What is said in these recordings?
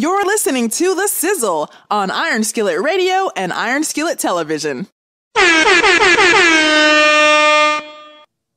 You're listening to The Sizzle on Iron Skillet Radio and Iron Skillet Television.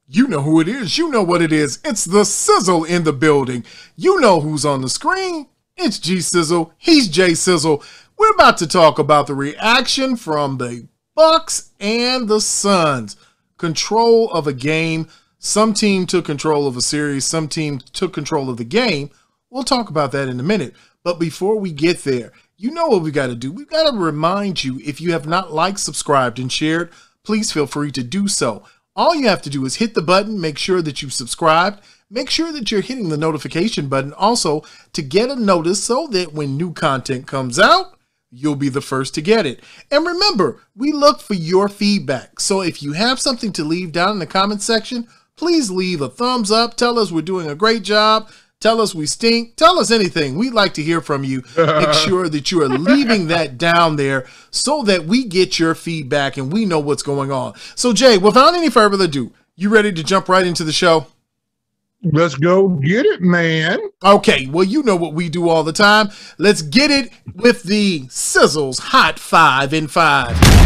You know who it is. You know what it is. It's The Sizzle in the building. You know who's on the screen. It's G Sizzle. He's J Sizzle. We're about to talk about the reaction from the Bucks and the Suns. Control of a game. Some team took control of a series. Some team took control of the game. We'll talk about that in a minute. But before we get there, you know what we got to do. We've got to remind you, if you have not liked, subscribed, and shared, please feel free to do so. All you have to do is hit the button, make sure that you've subscribed, make sure that you're hitting the notification button also to get a notice so that when new content comes out, you'll be the first to get it. And remember, we look for your feedback. So if you have something to leave down in the comment section, please leave a thumbs up. Tell us we're doing a great job. Tell us we stink. Tell us anything. We'd like to hear from you. Make sure that you are leaving that down there so that we get your feedback and we know what's going on. So, Jay, without any further ado, you ready to jump right into the show? Let's go get it, man. Okay, well, you know what we do all the time. Let's get it with the Sizzle's Hot 5 in 5.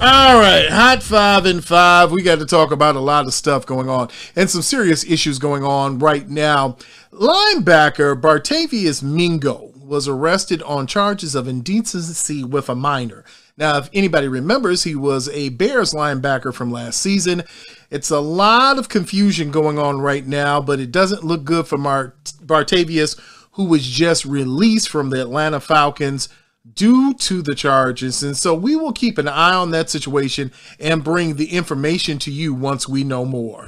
All right, Hot 5 in 5. We got to talk about a lot of stuff going on and some serious issues going on right now. Linebacker Barkevious Mingo was arrested on charges of indecency with a minor. Now, if anybody remembers, he was a Bears linebacker from last season. It's a lot of confusion going on right now, but it doesn't look good for Barkevious, who was just released from the Atlanta Falcons due to the charges. And so we will keep an eye on that situation and bring the information to you once we know more.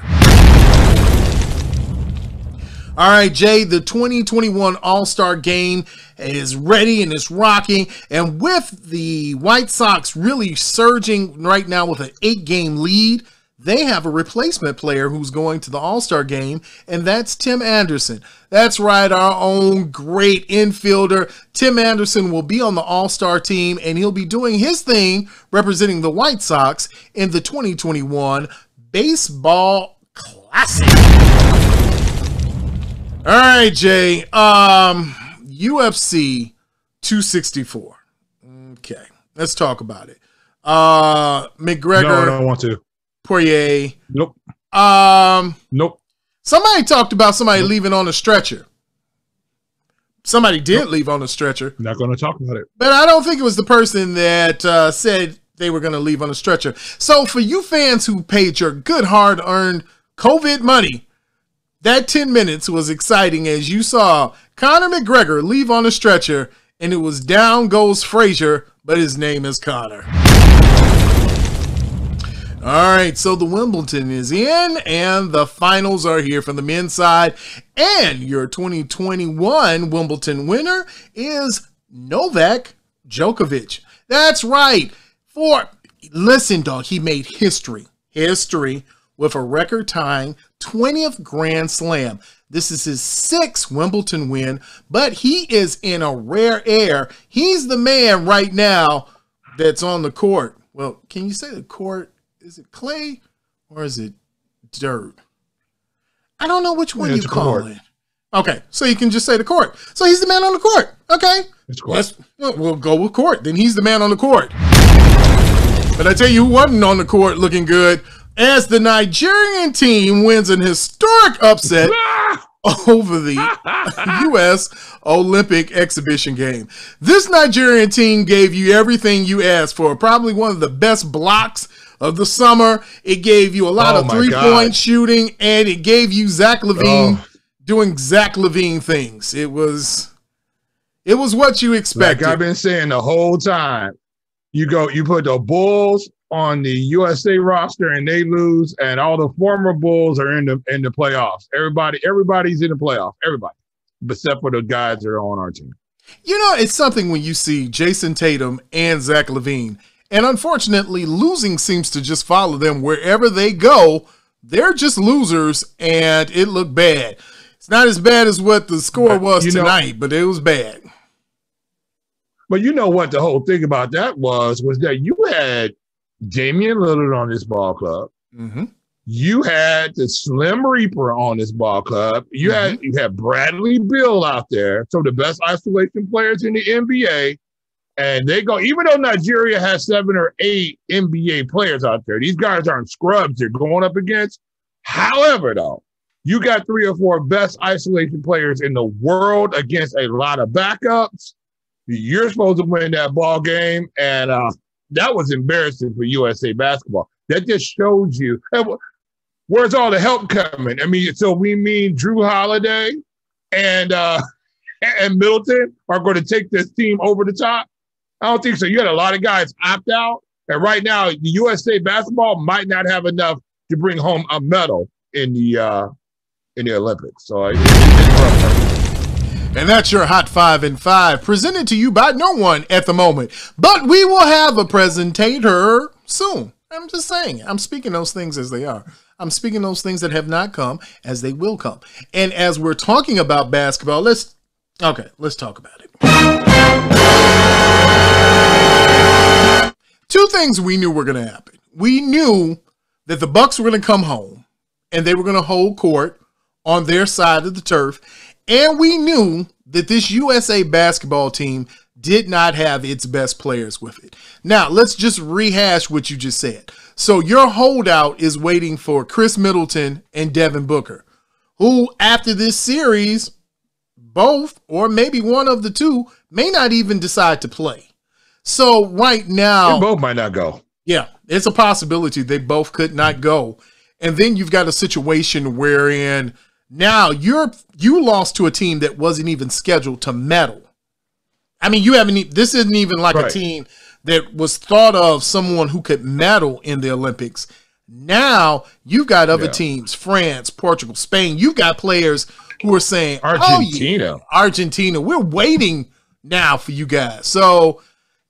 All right, Jay, the 2021 All-Star Game is ready and it's rocking. And with the White Sox really surging right now with an 8-game lead, they have a replacement player who's going to the All-Star Game, and that's Tim Anderson. That's right, our own great infielder. Tim Anderson will be on the All-Star team, and he'll be doing his thing representing the White Sox in the 2021 Baseball Classic. All right, Jay. UFC 264. Okay, let's talk about it. McGregor. No, I don't want to. Poirier. Nope. Nope. Somebody talked about somebody leaving on a stretcher. Somebody did leave on a stretcher. Not going to talk about it. But I don't think it was the person that said they were going to leave on a stretcher. So for you fans who paid your good hard-earned COVID money, that 10 minutes was exciting as you saw Conor McGregor leave on a stretcher, and it was down goes Frazier, but his name is Conor. All right, so the Wimbledon is in, and the finals are here from the men's side. And your 2021 Wimbledon winner is Novak Djokovic. That's right. Listen, dog, he made history with a record-tying 20th Grand Slam. This is his 6th Wimbledon win, but he is in a rare air. He's the man right now that's on the court. Well, can you say the court? Is it clay or is it dirt? I don't know which one you call it. Okay, so you can just say the court. So he's the man on the court. Okay, we'll go with court. Then he's the man on the court. But I tell you who wasn't on the court looking good, as the Nigerian team wins an historic upset over the U.S. Olympic exhibition game. This Nigerian team gave you everything you asked for. Probably one of the best blocks of the summer. It gave you a lot of three-point shooting, and it gave you Zach LaVine doing Zach LaVine things. It was what you expected. Like I've been saying the whole time, you put the Bulls on the U.S.A. roster and they lose, and all the former Bulls are in the playoffs. Everybody's in the playoffs. Everybody, except for the guys that are on our team. You know, it's something when you see Jason Tatum and Zach LaVine. And unfortunately, losing seems to just follow them wherever they go. They're just losers, and it looked bad. It's not as bad as what the score was tonight, but it was bad. But you know what the whole thing about that was that you had Damian Lillard on this ball club. Mm-hmm. You had the Slim Reaper on this ball club. You had Bradley Beal out there, some of the best isolation players in the NBA. And they go, even though Nigeria has 7 or 8 NBA players out there, these guys aren't scrubs they're going up against. However, though, you got 3 or 4 best isolation players in the world against a lot of backups. You're supposed to win that ball game, and that was embarrassing for USA basketball. That just shows you where's all the help coming. I mean, so we mean Drew Holiday and Middleton are going to take this team over the top. I don't think so. You had a lot of guys opt out, and right now the USA basketball might not have enough to bring home a medal in the Olympics. So and that's your Hot 5 in 5, presented to you by no one at the moment. But we will have a presentator soon. I'm just saying. I'm speaking those things as they are. I'm speaking those things that have not come as they will come. And as we're talking about basketball, let's talk about it. 2 things we knew were going to happen. We knew that the Bucks were going to come home and they were going to hold court on their side of the turf. And we knew that this USA basketball team did not have its best players with it. Now, let's just rehash what you just said. So your holdout is waiting for Chris Middleton and Devin Booker, who after this series, both or maybe one of the 2 may not even decide to play. So right now, they both might not go. Yeah, it's a possibility they both could not go. And then you've got a situation wherein now you lost to a team that wasn't even scheduled to medal. I mean, this isn't even like a team that was thought of someone who could medal in the Olympics. Now you've got other teams, France, Portugal, Spain. You've got players who are saying, Argentina, we're waiting now for you guys. So,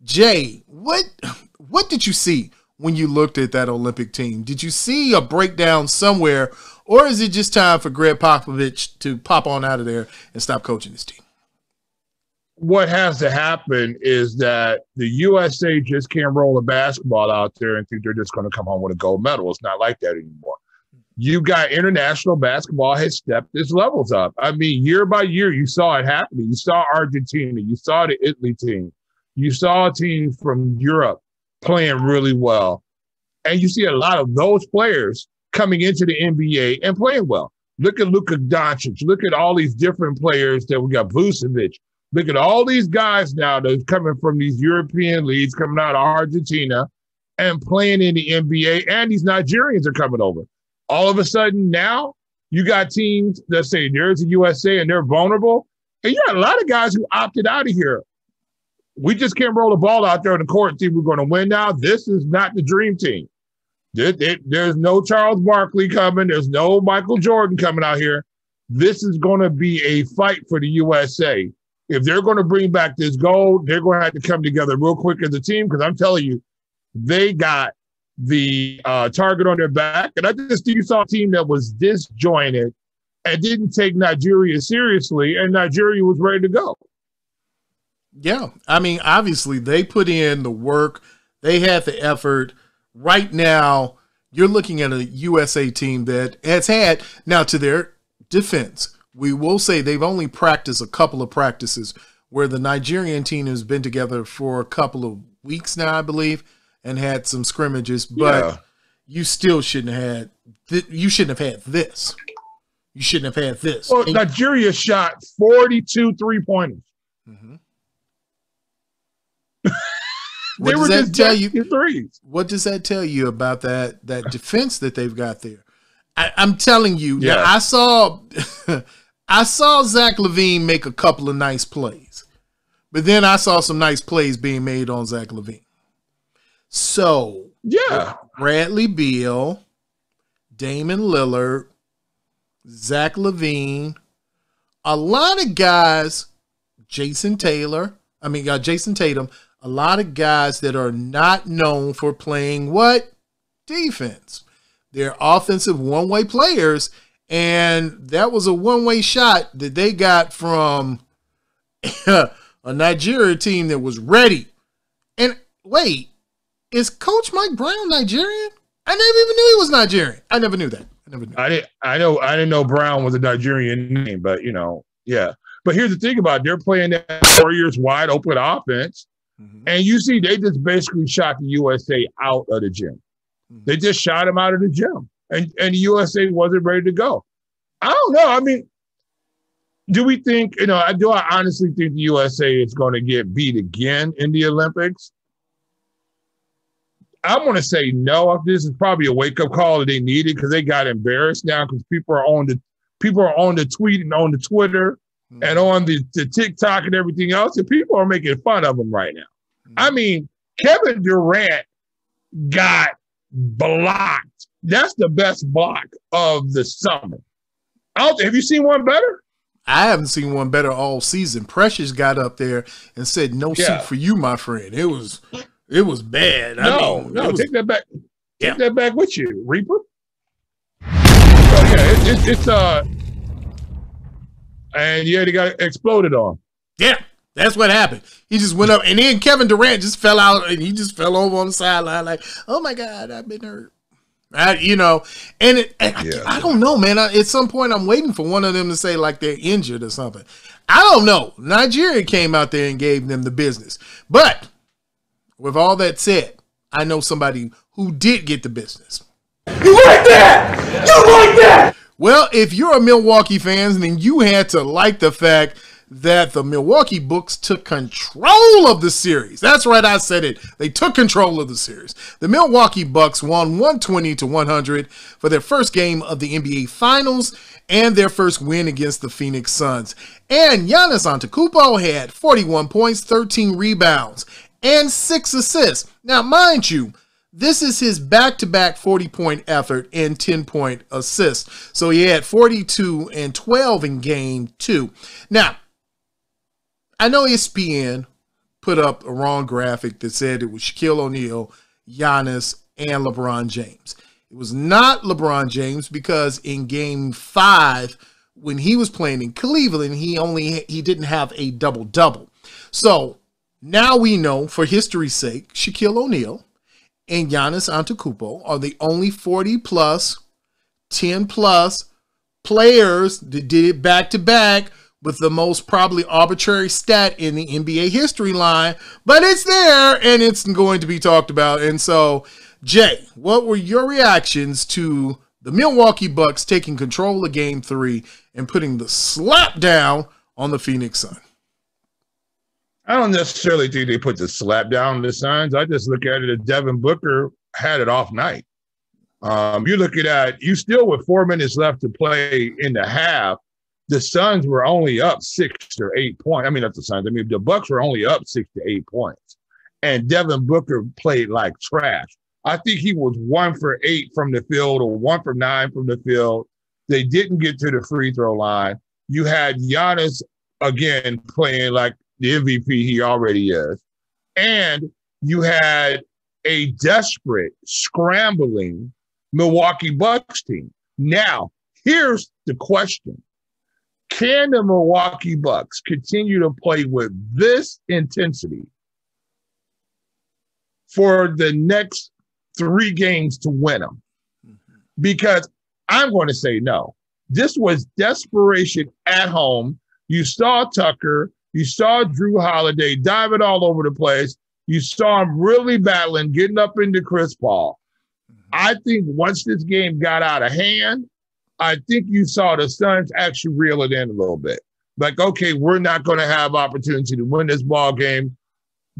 Jay, what did you see when you looked at that Olympic team? Did you see a breakdown somewhere, or is it just time for Greg Popovich to pop on out of there and stop coaching this team? What has to happen is that the USA just can't roll a basketball out there and think they're just going to come home with a gold medal. It's not like that anymore. You got international basketball has stepped its levels up. I mean, year by year, you saw it happening. You saw Argentina. You saw the Italy team. You saw a team from Europe playing really well. And you see a lot of those players coming into the NBA and playing well. Look at Luka Doncic. Look at all these different players that we got. Vucevic. Look at all these guys now that's coming from these European leagues, coming out of Argentina and playing in the NBA, and these Nigerians are coming over. All of a sudden now, you got teams that say there's a USA and they're vulnerable, and you got a lot of guys who opted out of here. We just can't roll the ball out there on the court and think we're going to win now. This is not the dream team. There's no Charles Barkley coming. There's no Michael Jordan coming out here. This is going to be a fight for the USA. If they're going to bring back this gold, they're going to have to come together real quick as a team, because I'm telling you, they got the target on their back. And I just think you saw a team that was disjointed and didn't take Nigeria seriously, and Nigeria was ready to go. Yeah, I mean, obviously, they put in the work. They had the effort. Right now, you're looking at a USA team that has had, now to their defense, we will say they've only practiced a couple of practices, where the Nigerian team has been together for a couple of weeks now, I believe, and had some scrimmages. But you still shouldn't have had. You shouldn't have had this. You shouldn't have had this. Well, Nigeria shot 42 3-pointers. Mm-hmm. They were just tell you threes. What does that tell you about that defense that they've got there? I'm telling you. Yeah. Now, I saw Zach LaVine make a couple of nice plays, but then I saw some nice plays being made on Zach LaVine. So Bradley Beal, Damian Lillard, Zach LaVine, a lot of guys, Jason Tatum, a lot of guys that are not known for playing what? Defense. They're offensive one-way players, and that was a one-way shot that they got from a Nigeria team that was ready. And wait, is Coach Mike Brown Nigerian? I never even knew he was Nigerian. I never knew that. I didn't know Brown was a Nigerian name, but yeah. But here's the thing about it. They're playing that Warriors wide open offense, and you see they just basically shot the USA out of the gym. They just shot him out of the gym, and the USA wasn't ready to go. I don't know. I mean, do we think, I honestly think the USA is going to get beat again in the Olympics? I'm going to say no. This is probably a wake-up call that they needed because they got embarrassed now because people are on the tweet and on the Twitter and on the TikTok and everything else, and people are making fun of them right now. I mean, Kevin Durant got blocked. That's the best block of the summer. Have you seen one better? I haven't seen one better all season. Precious got up there and said, "No suit for you, my friend." It was bad. No, take that back. Take that back with you, Reaper. So and they got exploded on. Yeah, that's what happened. He just went up, and then Kevin Durant just fell out, and he just fell over on the sideline like, "Oh my God, I've been hurt." I don't know, man. At some point, I'm waiting for one of them to say like they're injured or something. I don't know. Nigeria came out there and gave them the business. But with all that said, I know somebody who did get the business. You like that? You like that? Well, if you're a Milwaukee fan, then you had to like the fact that the Milwaukee Bucks took control of the series. That's right, I said it. They took control of the series. The Milwaukee Bucks won 120-100 for their first game of the NBA Finals and their first win against the Phoenix Suns. And Giannis Antetokounmpo had 41 points, 13 rebounds, and 6 assists. Now, mind you, this is his back-to-back 40-point effort and 10-point assists. So he had 42 and 12 in game 2. Now, I know ESPN put up a wrong graphic that said it was Shaquille O'Neal, Giannis, and LeBron James. It was not LeBron James because in game 5, when he was playing in Cleveland, he didn't have a double-double. So now we know, for history's sake, Shaquille O'Neal and Giannis Antetokounmpo are the only 40-plus, 10-plus players that did it back-to-back with the most probably arbitrary stat in the NBA history line, but it's there and it's going to be talked about. And so, Jay, what were your reactions to the Milwaukee Bucks taking control of Game 3 and putting the slap down on the Phoenix Suns? I don't necessarily think they put the slap down on the Suns. I just look at it as Devin Booker had it off night. You look at you still with 4 minutes left to play in the half. The Suns were only up 6 or 8 points. I mean, not the Suns. I mean, the Bucks were only up 6 to 8 points. And Devin Booker played like trash. I think he was 1 for 8 from the field or 1 for 9 from the field. They didn't get to the free throw line. You had Giannis, again, playing like the MVP he already is. And you had a desperate, scrambling Milwaukee Bucks team. Now, here's the question. Can the Milwaukee Bucks continue to play with this intensity for the next 3 games to win them? Because I'm going to say no. This was desperation at home. You saw Tucker. You saw Drew Holiday diving all over the place. You saw him really battling, getting up into Chris Paul. I think once this game got out of hand, I think you saw the Suns actually reel it in a little bit. Like, okay, we're not going to have opportunity to win this ball game.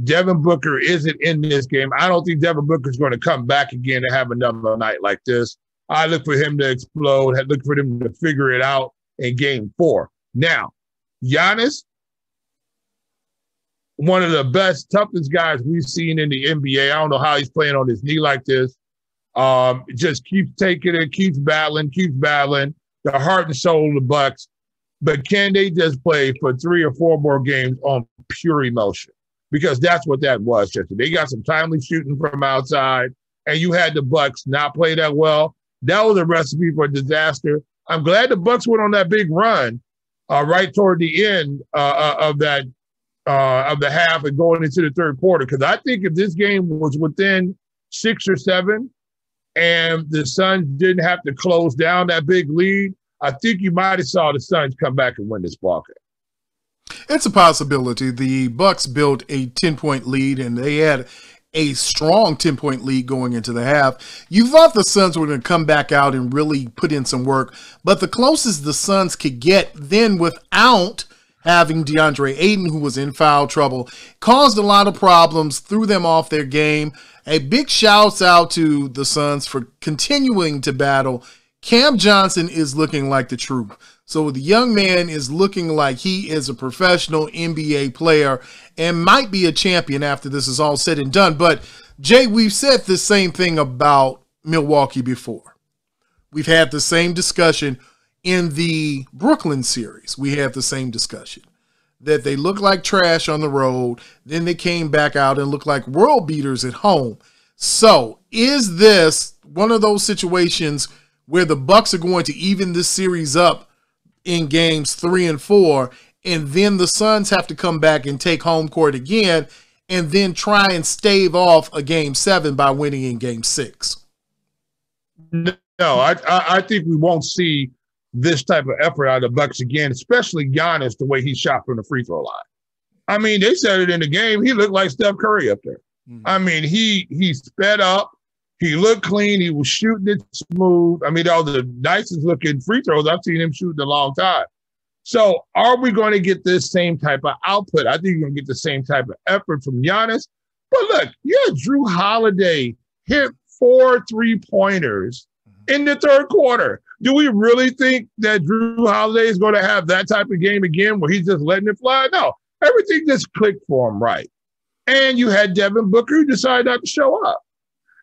Devin Booker isn't in this game. I don't think Devin Booker is going to come back again and have another night like this. I look for him to explode. I look for him to figure it out in game 4. Now, Giannis, one of the best, toughest guys we've seen in the NBA. I don't know how he's playing on his knee like this. Just keeps taking it, keeps battling, the heart and soul of the Bucks. But can they just play for 3 or 4 more games on pure emotion? Because that's what that was yesterday. They got some timely shooting from outside, and you had the Bucks not play that well. That was a recipe for disaster. I'm glad the Bucks went on that big run right toward the end of the half and going into the third quarter. Because I think if this game was within 6 or 7, and the Suns didn't have to close down that big lead, I think you might have saw the Suns come back and win this ball game. It's a possibility. The Bucks built a 10-point lead, and they had a strong 10-point lead going into the half. You thought the Suns were going to come back out and really put in some work, but the closest the Suns could get then without having DeAndre Ayton, who was in foul trouble, caused a lot of problems, threw them off their game. A big shouts out to the Suns for continuing to battle. Cam Johnson is looking like the truth. So the young man is looking like he is a professional NBA player and might be a champion after this is all said and done. But, Jay, we've said the same thing about Milwaukee before. We've had the same discussion in the Brooklyn series. We had the same discussion that they look like trash on the road. Then they came back out and looked like world beaters at home. So is this one of those situations where the Bucks are going to even this series up in games 3 and 4, and then the Suns have to come back and take home court again and then try and stave off a game 7 by winning in game 6? No, I think we won't see this type of effort out of the Bucks again, especially Giannis, the way he shot from the free throw line. I mean, they said it in the game. He looked like Steph Curry up there. Mm-hmm. I mean, he sped up. He looked clean. He was shooting it smooth. I mean, all the nicest looking free throws I've seen him shoot in a long time. So are we going to get this same type of output? I think you're going to get the same type of effort from Giannis. But look, Drew Holiday hit 4 3-pointers in the third quarter. Do we really think that Drew Holiday is going to have that type of game again where he's just letting it fly? No, everything just clicked for him right. And you had Devin Booker who decided not to show up.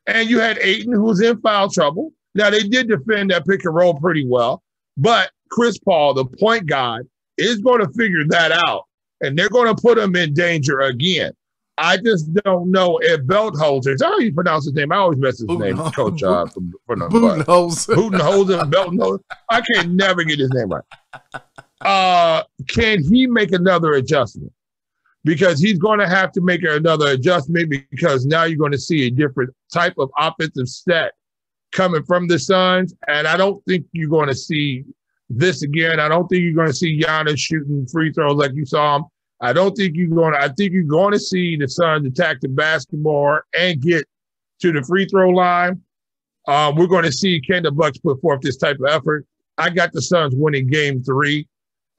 And you had Ayton, who was in foul trouble. Now, they did defend that pick and roll pretty well, but Chris Paul, the point guard, is going to figure that out, and they're going to put him in danger again. I just don't know if Beltholzer, how do you pronounce his name? I always mess his name, Coach. From the Budenholzer and Beltholzer. I can never get his name right. Can he make another adjustment? Because he's going to have to make another adjustment because now you're going to see a different type of offensive set coming from the Suns. And I don't think you're going to see this again. I don't think you're going to see Giannis shooting free throws like you saw him. I think you're going to see the Suns attack the basketball and get to the free throw line. We're going to see can the Bucks put forth this type of effort. I got the Suns winning game 3.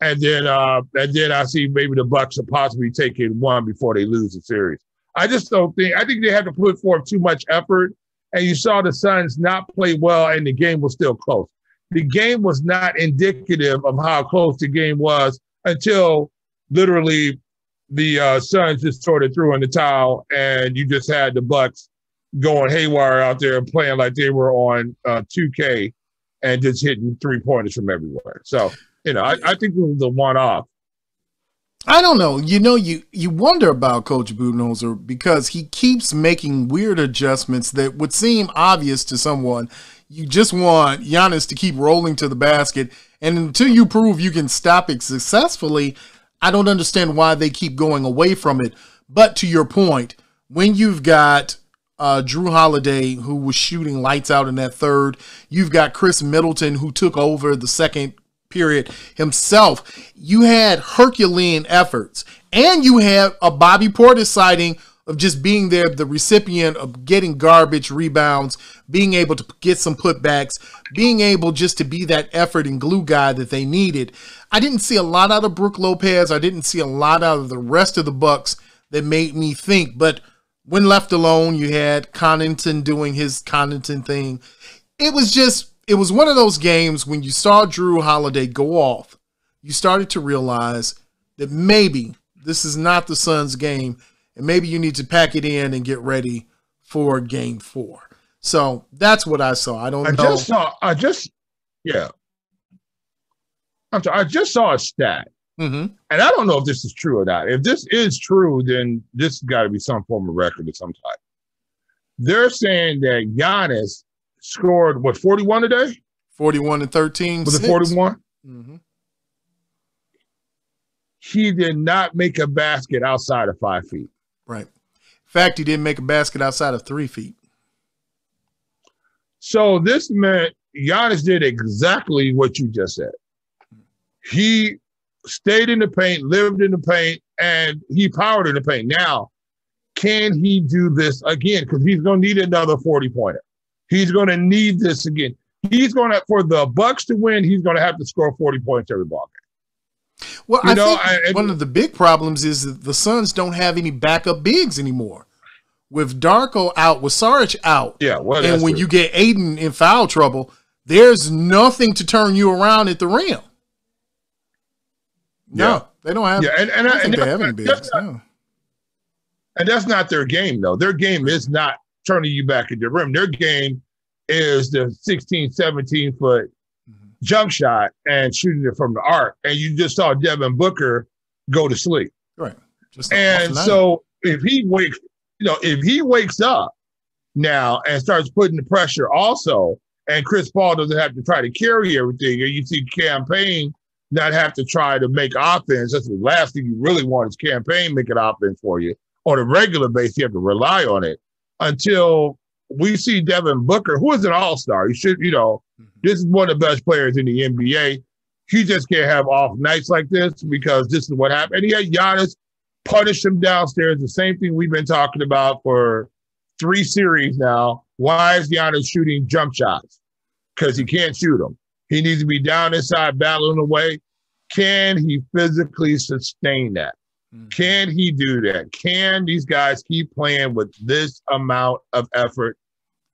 And then I see maybe the Bucks will possibly take it 1 before they lose the series. I just don't think – I think they have to put forth too much effort, and you saw the Suns not play well, and the game was still close. The game was not indicative of how close the game was until literally the Suns just sort of threw in the towel, and you just had the Bucks going haywire out there and playing like they were on 2K and just hitting 3-pointers from everywhere. So – I think it was a one-off. I don't know. You wonder about Coach Budenholzer because he keeps making weird adjustments that would seem obvious to someone. You just want Giannis to keep rolling to the basket, and until you prove you can stop it successfully, I don't understand why they keep going away from it. But to your point, when you've got Drew Holiday, who was shooting lights out in that third, you've got Chris Middleton, who took over the second period himself. You had Herculean efforts, and you have a Bobby Portis sighting of just being there, the recipient of getting garbage rebounds, being able to get some putbacks, being able just to be that effort and glue guy that they needed. I didn't see a lot out of Brook Lopez. I didn't see a lot out of the rest of the Bucks that made me think, but when left alone, you had Connaughton doing his Connaughton thing. It was one of those games when you saw Drew Holiday go off, you started to realize that maybe this is not the Suns game, and maybe you need to pack it in and get ready for game 4. So that's what I saw. I just saw a stat. Mm-hmm. And I don't know if this is true or not. If this is true, then this has got to be some form of record of some type. They're saying that Giannis scored, 41 today? 41 and 13. Was it 41? Mm-hmm. He did not make a basket outside of 5 feet. Right. In fact, he didn't make a basket outside of 3 feet. So this meant Giannis did exactly what you just said. He stayed in the paint, lived in the paint, and he powered in the paint. Now, can he do this again? Because he's going to need another 40-pointer. He's going to need this again. He's going to, for the Bucks to win, he's going to have to score 40 points every ball game. Well, I think one of the big problems is that the Suns don't have any backup bigs anymore. With Darko out, with Saric out, and when you get Aiden in foul trouble, there's nothing to turn you around at the rim. No, they don't have. Yeah, I don't think they have any bigs. And that's not their game, though. Their game is not turning you back at the rim. Their game is the 16, 17-foot jump shot and shooting it from the arc. And you just saw Devin Booker go to sleep. Right. And so if he wakes up now and starts putting the pressure also, and Chris Paul doesn't have to try to carry everything, and you see Cam Payne not have to try to make offense. That's the last thing you really want is Cam Payne making offense for you. On a regular basis, you have to rely on it until we see Devin Booker, who is an all-star. He should, this is one of the best players in the NBA. He just can't have off nights like this because this is what happened. And he had Giannis punish him downstairs, the same thing we've been talking about for 3 series now. Why is Giannis shooting jump shots? Because he can't shoot them. He needs to be down inside battling away. Can he physically sustain that? Can he do that? Can these guys keep playing with this amount of effort?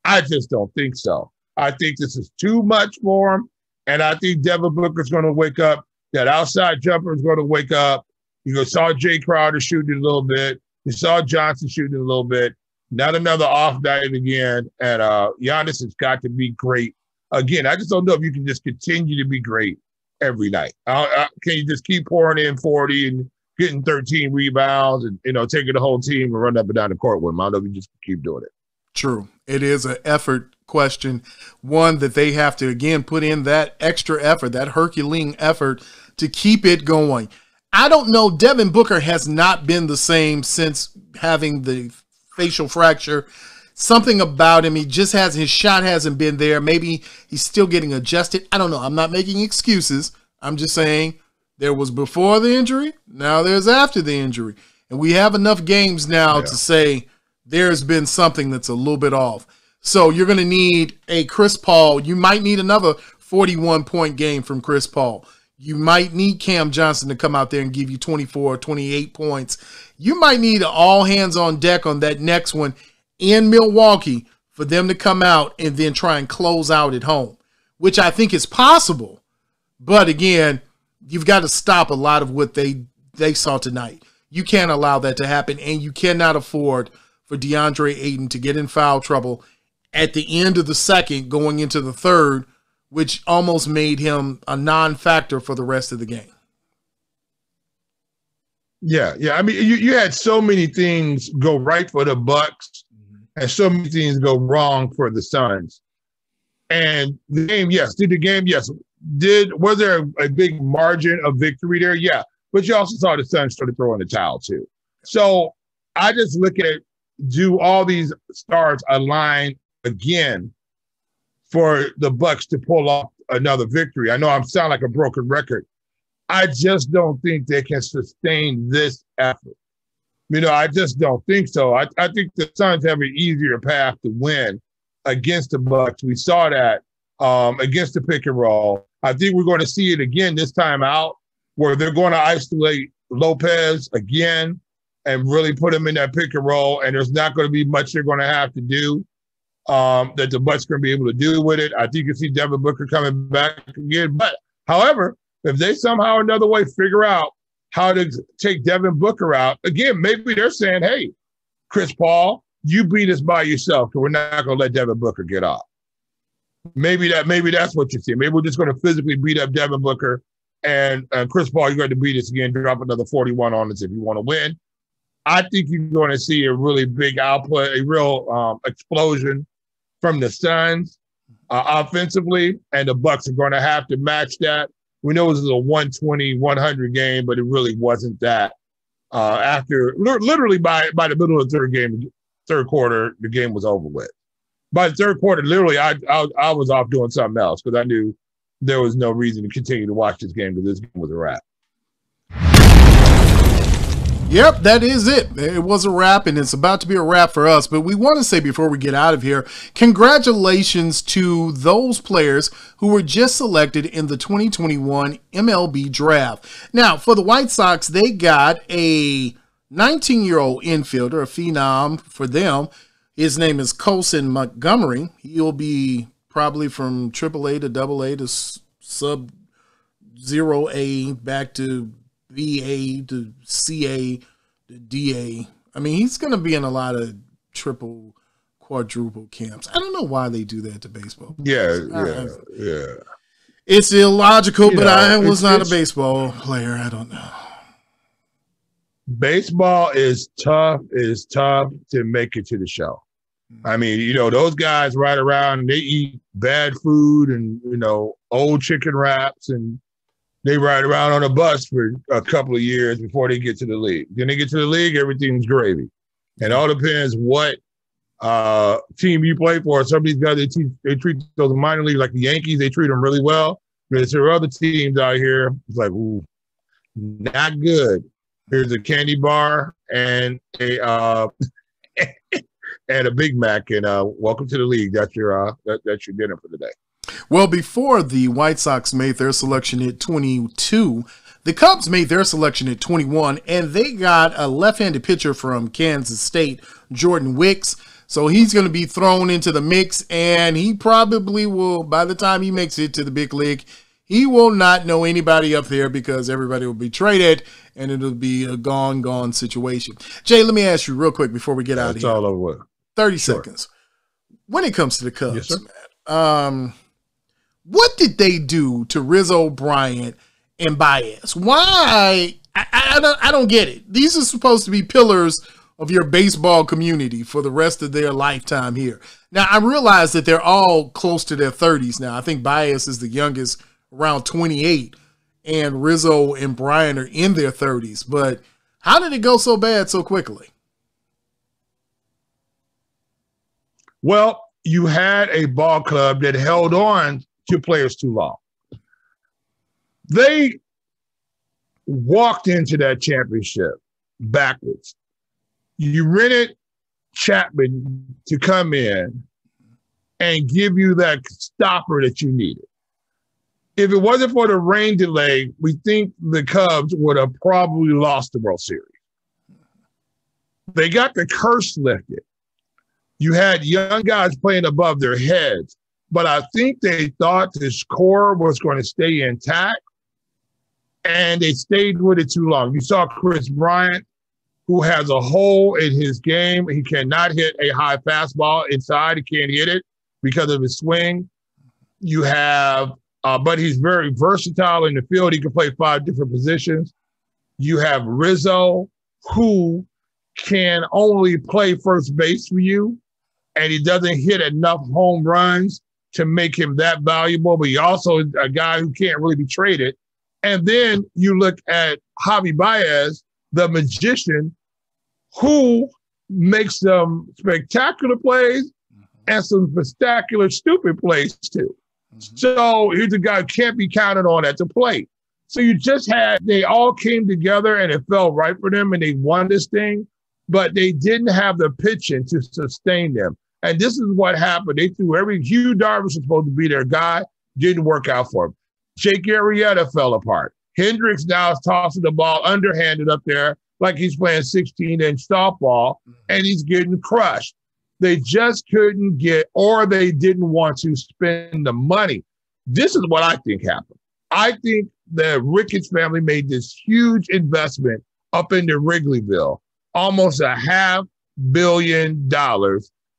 I just don't think so. I think this is too much for him, and I think Devin Booker's going to wake up. That outside jumper is going to wake up. You saw Jay Crowder shooting a little bit. You saw Johnson shooting a little bit. Not another off night again, and Giannis has got to be great. Again, I just don't know if you can just continue to be great every night. Can you just keep pouring in 40 and getting 13 rebounds and, taking the whole team and running up and down the court with them? I don't know if you just keep doing it. True. It is an effort question, one that they have to, again, put in that extra effort, that Herculean effort to keep it going. I don't know. Devin Booker has not been the same since having the facial fracture. Something about him, his shot hasn't been there. Maybe he's still getting adjusted. I don't know. I'm not making excuses. I'm just saying there was before the injury. Now there's after the injury. And we have enough games now to say there's been something that's a little bit off. So you're going to need a Chris Paul. You might need another 41-point game from Chris Paul. You might need Cam Johnson to come out there and give you 24 or 28 points. You might need an all hands on deck on that next one in Milwaukee for them to come out and then try and close out at home, which I think is possible. But again, you've got to stop a lot of what they saw tonight. You can't allow that to happen, and you cannot afford for DeAndre Ayton to get in foul trouble at the end of the second going into the third, which almost made him a non-factor for the rest of the game. Yeah. I mean, you had so many things go right for the Bucks and so many things go wrong for the Suns. And the game, yes. Was there a big margin of victory there? Yeah. But you also saw the Suns started throwing the towel too. So I just look at, do all these stars align again for the Bucks to pull off another victory? I know I sound like a broken record. I just don't think they can sustain this effort. I just don't think so. I think the Suns have an easier path to win against the Bucks. We saw that against the pick and roll. I think we're going to see it again this time out, where they're going to isolate Lopez again and really put him in that pick and roll, and there's not going to be much they're going to have to do that the Bucks are going to be able to do with it. I think you see Devin Booker coming back again. But, however, if they somehow or another way figure out how to take Devin Booker out, again, maybe they're saying, hey, Chris Paul, you beat us by yourself because we're not going to let Devin Booker get off. Maybe that's what you see. Maybe we're just going to physically beat up Devin Booker, and Chris Paul, you're going to beat us again, drop another 41 on us if you want to win. I think you're going to see a really big output, a real explosion from the Suns offensively, and the Bucks are going to have to match that. We know it was a 120-100 game, but it really wasn't that. After literally by the middle of the third quarter, the game was over with. By the third quarter, literally, I was off doing something else because I knew there was no reason to continue to watch this game because this game was a wrap. Yep, that is it. It was a wrap, and it's about to be a wrap for us. But we want to say before we get out of here, congratulations to those players who were just selected in the 2021 MLB draft. Now, for the White Sox, they got a 19-year-old infielder, a phenom for them. His name is Colson Montgomery. He'll be probably from AAA to AA to sub-0A back to BA to CA to DA. I mean, he's going to be in a lot of triple, quadruple camps. I don't know why they do that to baseball. Yeah. It's illogical, but I was not a baseball player. I don't know. Baseball is tough. It is tough to make it to the show. I mean, those guys ride around and they eat bad food and, old chicken wraps, and they ride around on a bus for a couple of years before they get to the league. Then they get to the league, everything's gravy. And it all depends what team you play for. Some of these guys, they treat those minor leagues like the Yankees. They treat them really well. But there are other teams out here, it's like, ooh, not good. Here's a candy bar and a and a Big Mac, and welcome to the league. That's your dinner for the day. Well, before the White Sox made their selection at 22, the Cubs made their selection at 21, and they got a left-handed pitcher from Kansas State, Jordan Wicks. So he's going to be thrown into the mix, and he probably will, by the time he makes it to the big league, he will not know anybody up there because everybody will be traded, and it'll be a gone situation. Jay, let me ask you real quick before we get out of here. It's all over. 30 seconds. When it comes to the Cubs, yes, man, what did they do to Rizzo, Bryant, and Baez? Why? I don't get it. These are supposed to be pillars of your baseball community for the rest of their lifetime here. Now, I realize that they're all close to their 30s now. I think Baez is the youngest, around 28, and Rizzo and Bryant are in their 30s. But how did it go so bad so quickly? Well, you had a ball club that held on to players too long. They walked into that championship backwards. You rented Chapman to come in and give you that stopper that you needed. If it wasn't for the rain delay, we think the Cubs would have probably lost the World Series. They got the curse lifted. You had young guys playing above their heads, but I think they thought this core was going to stay intact, and they stayed with it too long. You saw Chris Bryant, who has a hole in his game. He cannot hit a high fastball inside. He can't hit it because of his swing. You have, but he's very versatile in the field. He can play 5 different positions. You have Rizzo, who can only play first base for you, and he doesn't hit enough home runs to make him that valuable, but he also is a guy who can't really be traded. And then you look at Javi Baez, the magician, who makes some spectacular plays and some spectacular stupid plays too. So here's a guy who can't be counted on at the plate. So you just had, they all came together and it felt right for them and they won this thing, but they didn't have the pitching to sustain them. And this is what happened. They threw Hugh Darvish was supposed to be their guy, didn't work out for him. Jake Arrieta fell apart. Hendricks now is tossing the ball underhanded up there like he's playing 16-inch softball, and he's getting crushed. They just couldn't get, or they didn't want to spend the money. This is what I think happened. I think the Ricketts family made this huge investment up into Wrigleyville, almost $500 million.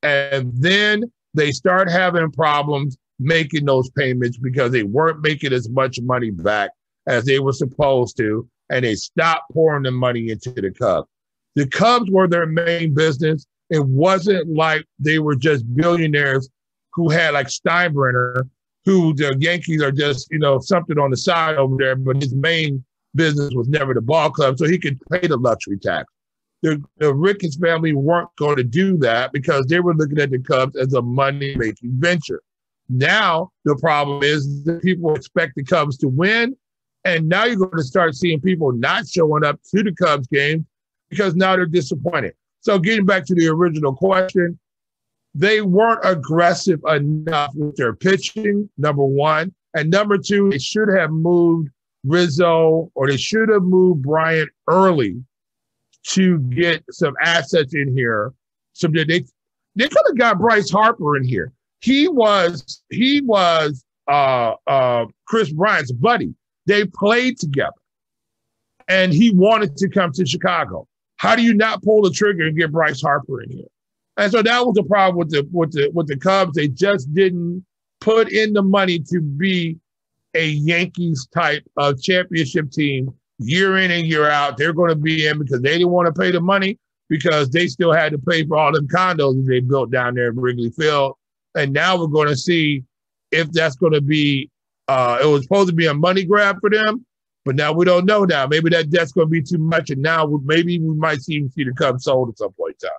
And then they start having problems making those payments because they weren't making as much money back as they were supposed to, and they stopped pouring the money into the Cubs. The Cubs were their main business. It wasn't like they were just billionaires who had like Steinbrenner, who the Yankees are just, something on the side over there, but his main business was never the ball club, so he could pay the luxury tax. the Ricketts family weren't going to do that because they were looking at the Cubs as a money-making venture. Now the problem is that people expect the Cubs to win, and now you're going to start seeing people not showing up to the Cubs games because now they're disappointed. So getting back to the original question, they weren't aggressive enough with their pitching, number one. And number two, they should have moved Rizzo or they should have moved Bryant early to get some assets in here. So they could have got Bryce Harper in here. He was Chris Bryant's buddy. They played together. And he wanted to come to Chicago. How do you not pull the trigger and get Bryce Harper in here? And so that was the problem with the Cubs. They just didn't put in the money to be a Yankees type of championship team year in and year out. They're going to be in because they didn't want to pay the money because they still had to pay for all them condos that they built down there in Wrigley Field. And now we're going to see if that's going to be, it was supposed to be a money grab for them, but now we don't know now. Maybe that debt's going to be too much, and now maybe we might even see the Cubs sold at some point in time.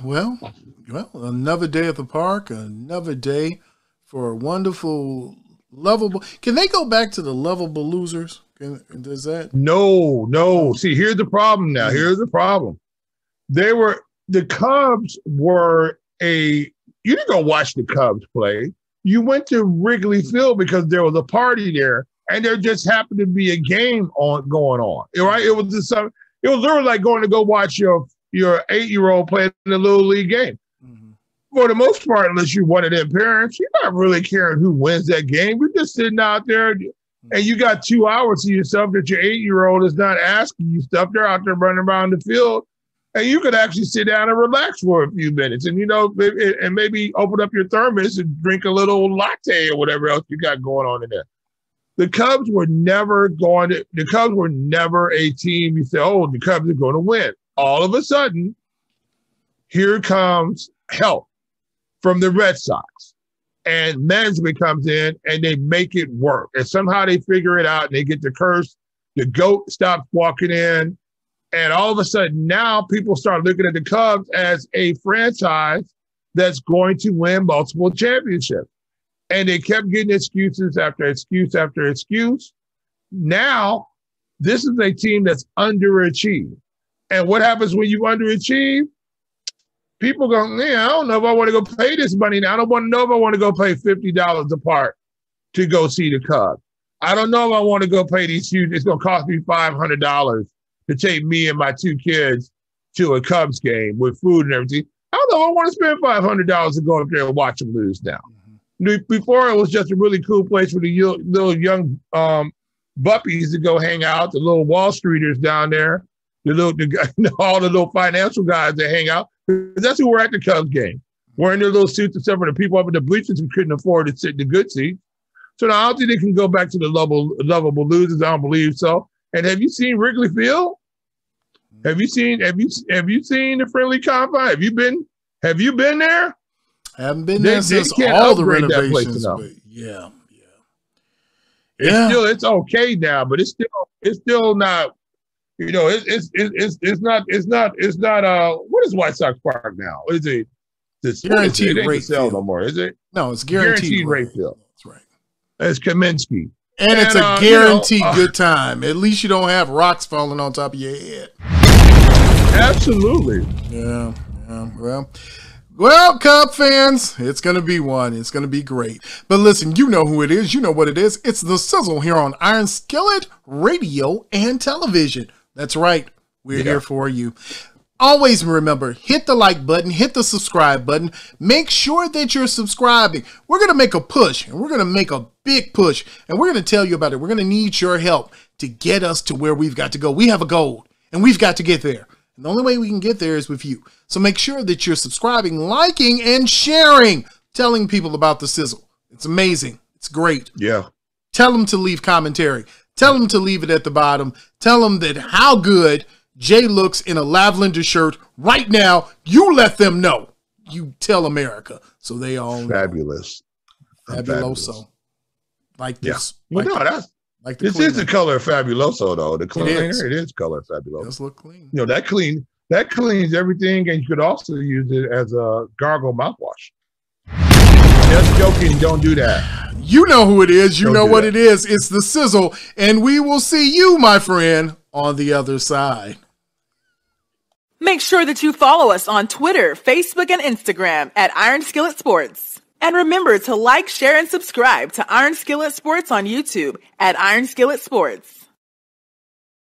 Well, another day at the park, another day for a wonderful, lovable. Can they go back to the lovable losers? Does that? No. See, here's the problem now. Here's the problem. The Cubs were you didn't go watch the Cubs play. You went to Wrigley Field because there was a party there, and there just happened to be a game going on. Right? It was literally like going to go watch your 8-year-old play in a little league game. Mm-hmm. For the most part, unless you're one of their parents, you're not really caring who wins that game. You're just sitting out there, and you got 2 hours to yourself that your 8-year-old is not asking you stuff. They're out there running around the field, and you could actually sit down and relax for a few minutes, and and maybe open up your thermos and drink a little latte or whatever else you got going on in there. The Cubs were never a team you say, oh, the Cubs are going to win. All of a sudden, here comes help from the Red Sox. And management comes in and they make it work. And somehow they figure it out and they get the curse. The GOAT stops walking in. And all of a sudden now people start looking at the Cubs as a franchise that's going to win multiple championships. And they kept getting excuses after excuse after excuse. Now, this is a team that's underachieved. And what happens when you underachieve? People go, man, I don't know if I want to go pay this money now. I don't want to know if I want to go pay $50 a part to go see the Cubs. I don't know if I want to go pay these huge, it's going to cost me $500 to take me and my 2 kids to a Cubs game with food and everything. I don't know if I want to spend $500 to go up there and watch them lose now. Mm-hmm. Before, it was just a really cool place for the little young buppies to go hang out, the little Wall Streeters down there. All the little financial guys that hang out. That's who were at the Cubs game. Wearing their little suits and stuff, and the people up in the bleachers who couldn't afford to sit in the good seats. So now I don't think they can go back to the lovable losers. I don't believe so. And have you seen Wrigley Field? Have you seen the friendly confine? Have you been there? I haven't been there since all the renovations. But yeah. It's okay now, but it's still not. It's not what is White Sox Park now? What is it? It's guaranteed rate field no more, is it? No, it's guaranteed rate field. That's right. It's Kaminsky. And it's a guaranteed good time. At least you don't have rocks falling on top of your head. Absolutely. Yeah. Well, Cub fans, it's going to be one. It's going to be great. But listen, you know who it is. You know what it is. It's the Sizzle here on Iron Skillet Radio and Television. That's right. We're here for you. Always remember, hit the like button, hit the subscribe button. Make sure that you're subscribing. We're going to make a push, and we're going to make a big push, and we're going to tell you about it. We're going to need your help to get us to where we've got to go. We have a goal, and we've got to get there. And the only way we can get there is with you. So make sure that you're subscribing, liking, and sharing, telling people about the Sizzle. It's amazing. It's great. Yeah. Tell them to leave commentary. Tell them to leave it at the bottom. Tell them that how good Jay looks in a lavender shirt right now. You let them know. You tell America so they all know. Fabulous. Fabuloso. Like this. Yeah. Well, Like the This cleaner. is the color Fabuloso, though. The cleaner, is. it is color It Fabuloso. does look clean. You know, that cleans everything, and you could also use it as a gargle mouthwash. Just joking, don't do that. You know who it is. You Don't know do what that. it is. It's the Sizzle, and we will see you, my friend, on the other side. Make sure that you follow us on Twitter, Facebook, and Instagram at Iron Skillet Sports. And remember to like, share, and subscribe to Iron Skillet Sports on YouTube at Iron Skillet Sports.